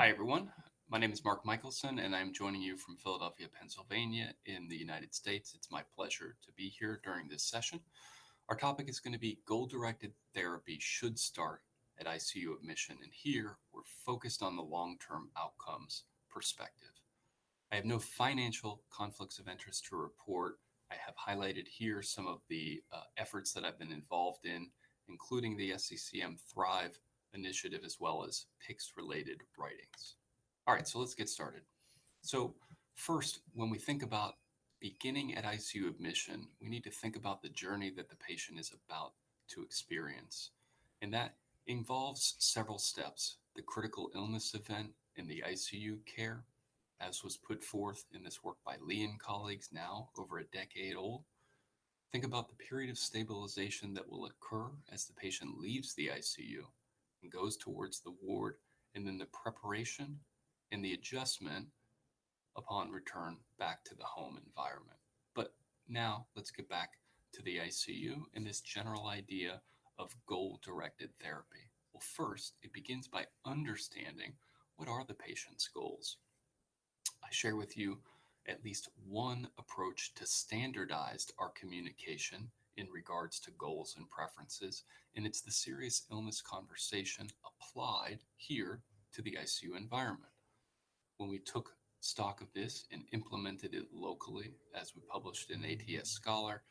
Hi, everyone. My name is Mark Mikkelsen, and I'm joining you from Philadelphia, Pennsylvania, in the United States. It's my pleasure to be here during this session. Our topic is going to be goal directed therapy should start at ICU admission, and here we're focused on the long term outcomes perspective. I have no financial conflicts of interest to report. I have highlighted here some of the efforts that I've been involved in, including the SCCM Thrive initiative as well as PICS related writings. All right, so let's get started. So, first, when we think about beginning at ICU admission, we need to think about the journey that the patient is about to experience. And that involves several steps: the critical illness event in the ICU care, as was put forth in this work by Lee and colleagues, now over a decade old. Think about the period of stabilization that will occur as the patient leaves the ICU and goes towards the ward, and then the preparation and the adjustment upon return back to the home environment. But now let's get back to the ICU and this general idea of goal directed therapy. Well, first, it begins by understanding what are the patient's goals. I share with you at least one approach to standardized our communication in regards to goals and preferences, and it's the serious illness conversation applied here to the ICU environment. When we took stock of this and implemented it locally, as we published in ATS Scholar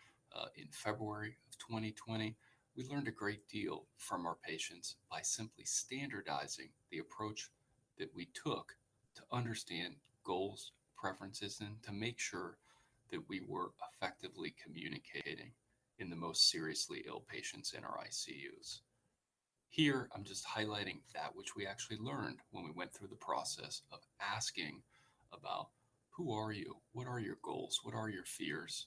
in February of 2020, we learned a great deal from our patients by simply standardizing the approach that we took to understand goals, preferences, and to make sure that we were effectively communicating in the most seriously ill patients in our ICUs. Here, I'm just highlighting that which we actually learned when we went through the process of asking about who are you? What are your goals? What are your fears?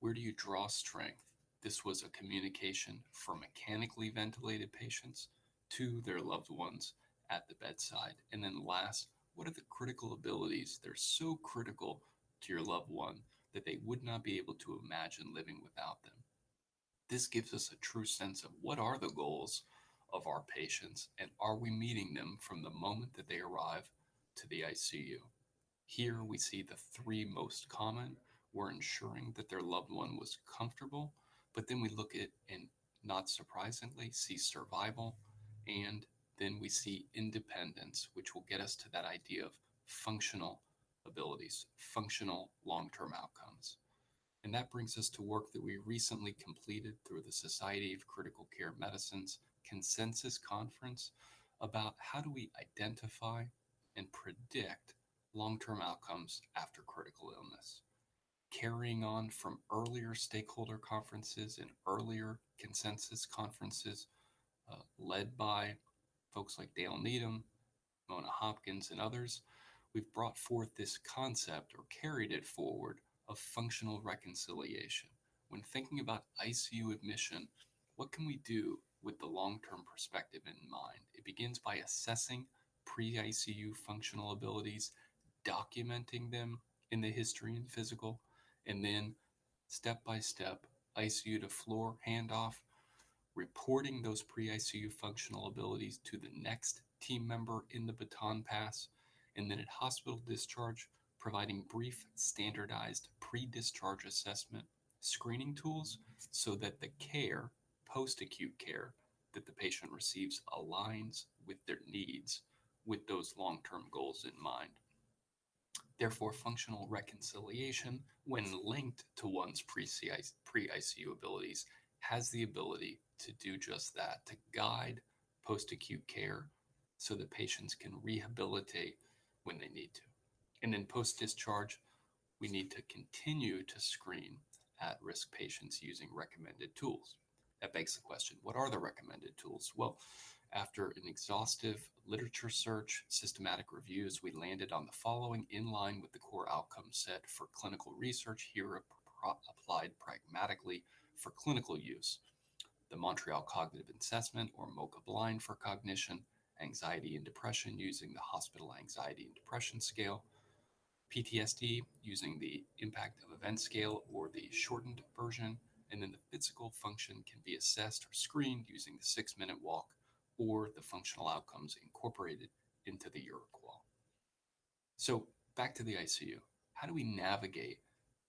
Where do you draw strength? This was a communication for mechanically ventilated patients to their loved ones at the bedside. And then last, what are the critical abilities that are so critical to your loved one that they would not be able to imagine living without them? This gives us a true sense of what are the goals of our patients and are we meeting them from the moment that they arrive to the ICU. Here we see the three most common. We're ensuring that their loved one was comfortable, but then we look at and not surprisingly see survival, and then we see independence, which will get us to that idea of functional abilities, functional long-term outcomes. And that brings us to work that we recently completed through the Society of Critical Care Medicine's consensus conference about how do we identify and predict long-term outcomes after critical illness. Carrying on from earlier stakeholder conferences and earlier consensus conferences led by folks like Dale Needham, Mona Hopkins, and others, we've brought forth this concept or carried it forward of functional reconciliation. When thinking about ICU admission, what can we do with the long term perspective in mind? It begins by assessing pre ICU functional abilities, documenting them in the history and physical, and then step by step, ICU to floor handoff, reporting those pre ICU functional abilities to the next team member in the baton pass, and then at hospital discharge, providing brief, standardized pre discharge assessment screening tools so that the care, post acute care, that the patient receives aligns with their needs with those long term goals in mind. Therefore, functional reconciliation, when linked to one's pre ICU abilities, has the ability to do just that, to guide post acute care so that patients can rehabilitate when they need to. And then post discharge, we need to continue to screen at risk patients using recommended tools. That begs the question, what are the recommended tools? Well, after an exhaustive literature search, systematic reviews, we landed on the following in line with the core outcome set for clinical research, here applied pragmatically for clinical use. The Montreal Cognitive Assessment, or MoCA Blind for cognition, anxiety and depression using the Hospital Anxiety and Depression Scale, PTSD using the Impact of Event Scale or the shortened version, and then the physical function can be assessed or screened using the 6-minute walk or the functional outcomes incorporated into the Iroquois. So, back to the ICU. How do we navigate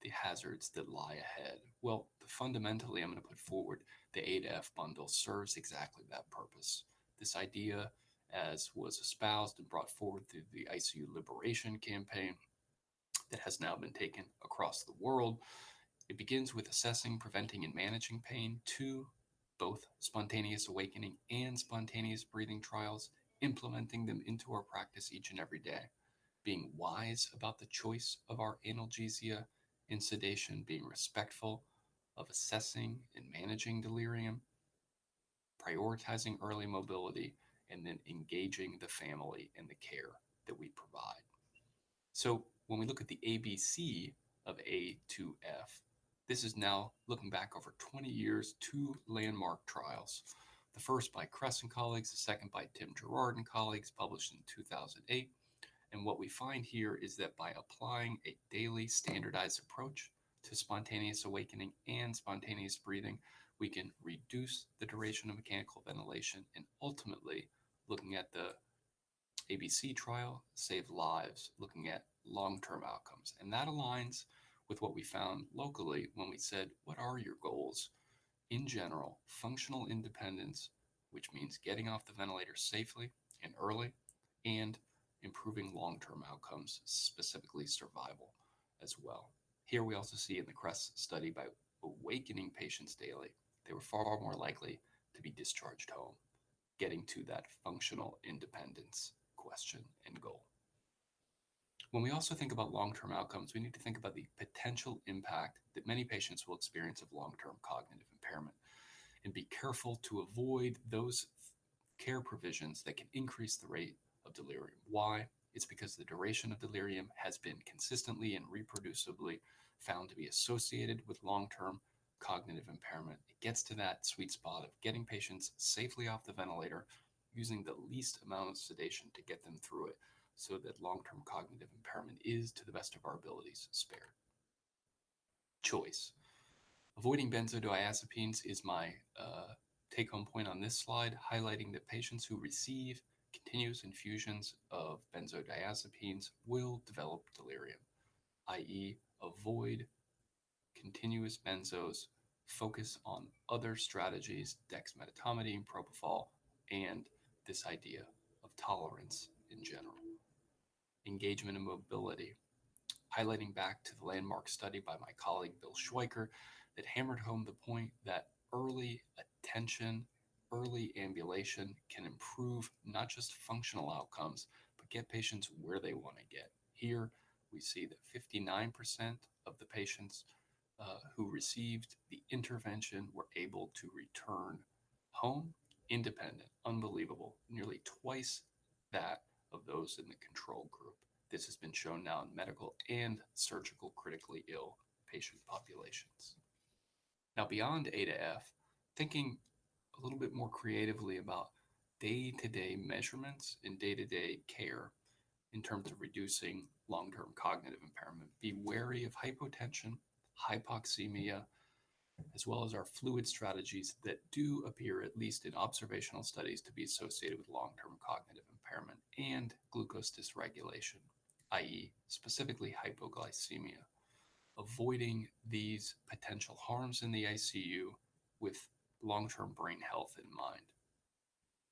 the hazards that lie ahead? Well, fundamentally, I'm going to put forward the A to F bundle serves exactly that purpose. This idea, as was espoused and brought forward through the ICU Liberation campaign that has now been taken across the world, it begins with assessing, preventing, and managing pain. Two, both spontaneous awakening and spontaneous breathing trials, implementing them into our practice each and every day, being wise about the choice of our analgesia and sedation, being respectful of assessing and managing delirium, prioritizing early mobility, and then engaging the family in the care that we provide. So when we look at the ABC of A to F, this is now looking back over 20 years, two landmark trials. The first by Kress and colleagues, the second by Tim Gerard and colleagues, published in 2008. And what we find here is that by applying a daily standardized approach to spontaneous awakening and spontaneous breathing, we can reduce the duration of mechanical ventilation and ultimately, looking at the ABC trial, save lives, looking at long-term outcomes. And that aligns with what we found locally when we said, what are your goals? In general, functional independence, which means getting off the ventilator safely and early, and improving long-term outcomes, specifically survival as well. Here we also see in the Kress study, by awakening patients daily, they were far more likely to be discharged home, getting to that functional independence question and goal. When we also think about long-term outcomes, we need to think about the potential impact that many patients will experience of long-term cognitive impairment and be careful to avoid those care provisions that can increase the rate of delirium. Why? It's because the duration of delirium has been consistently and reproducibly found to be associated with long-term cognitive impairment. It gets to that sweet spot of getting patients safely off the ventilator, using the least amount of sedation to get them through it, so that long-term cognitive impairment is, to the best of our abilities, spared. Choice. Avoiding benzodiazepines is my take-home point on this slide, highlighting that patients who receive continuous infusions of benzodiazepines will develop delirium, i.e., avoid continuous benzos, focus on other strategies, dexmedetomidine, propofol, and this idea of tolerance in general. Engagement and mobility, highlighting back to the landmark study by my colleague Bill Schweiker that hammered home the point that early attention, early ambulation can improve not just functional outcomes, but get patients where they want to get. Here, we see that 59% of the patients who received the intervention were able to return home independent. Unbelievable. Nearly twice that of those in the control group. This has been shown now in medical and surgical critically ill patient populations. Now, beyond A to F, thinking a little bit more creatively about day-to-day measurements and day-to-day care in terms of reducing long-term cognitive impairment. Be wary of hypotension, hypoxemia, as well as our fluid strategies that do appear, at least in observational studies, to be associated with long-term cognitive impairment and glucose dysregulation, i.e., specifically hypoglycemia. Avoiding these potential harms in the ICU with long-term brain health in mind.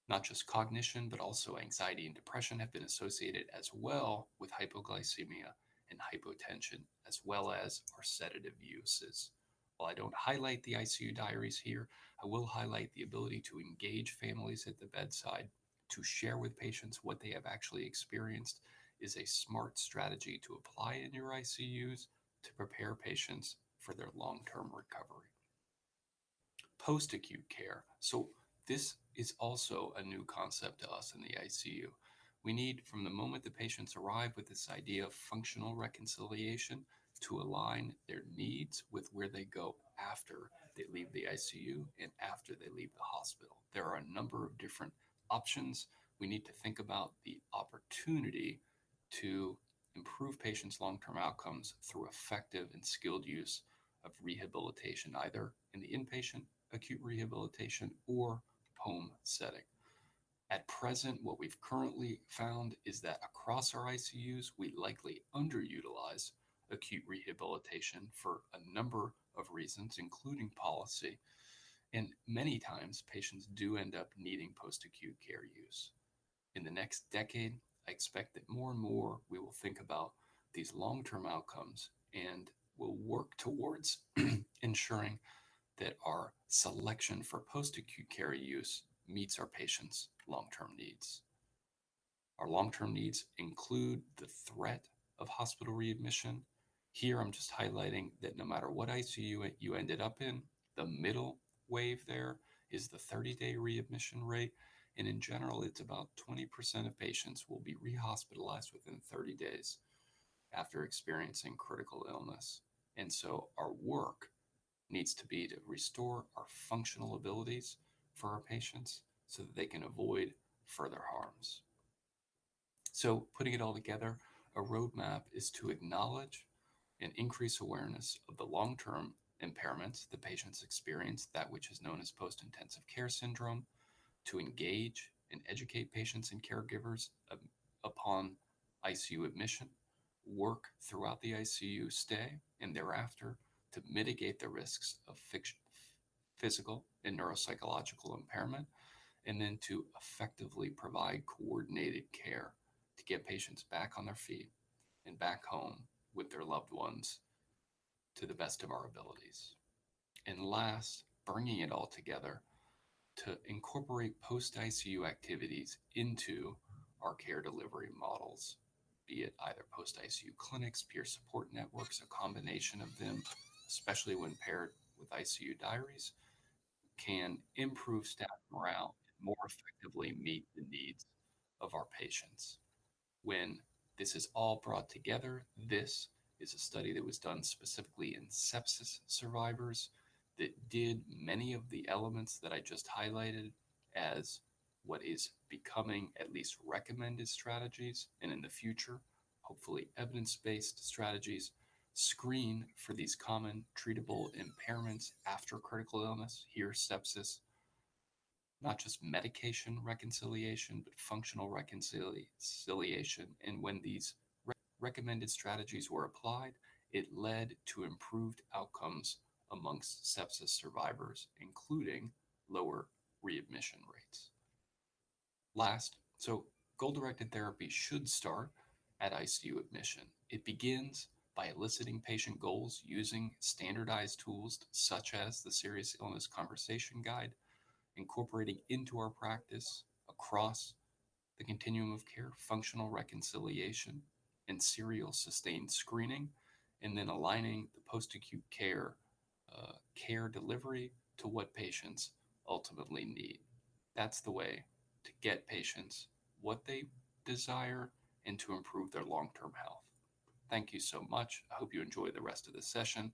Not just cognition, but also anxiety and depression have been associated as well with hypoglycemia and hypotension, as well as our sedative uses. While I don't highlight the ICU diaries here, I will highlight the ability to engage families at the bedside, to share with patients what they have actually experienced is a smart strategy to apply in your ICUs to prepare patients for their long-term recovery. Post-acute care. So this is also a new concept to us in the ICU. We need, from the moment the patients arrive, with this idea of functional reconciliation to align their needs with where they go after they leave the ICU and after they leave the hospital. There are a number of different options. We need to think about the opportunity to improve patients' long-term outcomes through effective and skilled use of rehabilitation, either in the inpatient acute rehabilitation or home setting. At present, what we've currently found is that across our ICUs, we likely underutilize acute rehabilitation for a number of reasons, including policy. And many times, patients do end up needing post acute care use. In the next decade, I expect that more and more we will think about these long term outcomes and will work towards ensuring that our selection for post acute care use meets our patients' long term needs. Our long term needs include the threat of hospital readmission. Here, I'm just highlighting that no matter what ICU you ended up in, the middle wave there is the 30-day readmission rate. And in general, it's about 20% of patients will be rehospitalized within 30 days after experiencing critical illness. And so, our work needs to be to restore our functional abilities for our patients so that they can avoid further harms. So, putting it all together, a roadmap is to acknowledge and increase awareness of the long term impairments the patients experience, that which is known as post intensive care syndrome, to engage and educate patients and caregivers upon ICU admission, work throughout the ICU stay and thereafter to mitigate the risks of physical and neuropsychological impairment, and then to effectively provide coordinated care to get patients back on their feet and back home with their loved ones to the best of our abilities. And last, bringing it all together to incorporate post ICU activities into our care delivery models, be it either post ICU clinics, peer support networks, a combination of them, especially when paired with ICU diaries, can improve staff morale and more effectively meet the needs of our patients. When this is all brought together, this is a study that was done specifically in sepsis survivors that did many of the elements that I just highlighted as what is becoming at least recommended strategies, and in the future, hopefully evidence based strategies, screen for these common treatable impairments after critical illness, here sepsis, not just medication reconciliation, but functional reconciliation. And when these recommended strategies were applied, it led to improved outcomes amongst sepsis survivors, including lower readmission rates. Last, so goal directed therapy should start at ICU admission. It begins by eliciting patient goals using standardized tools such as the Serious Illness Conversation Guide, incorporating into our practice across the continuum of care, functional reconciliation, and serial sustained screening, and then aligning the post acute care care delivery to what patients ultimately need. That's the way to get patients what they desire and to improve their long term health. Thank you so much. I hope you enjoy the rest of the session,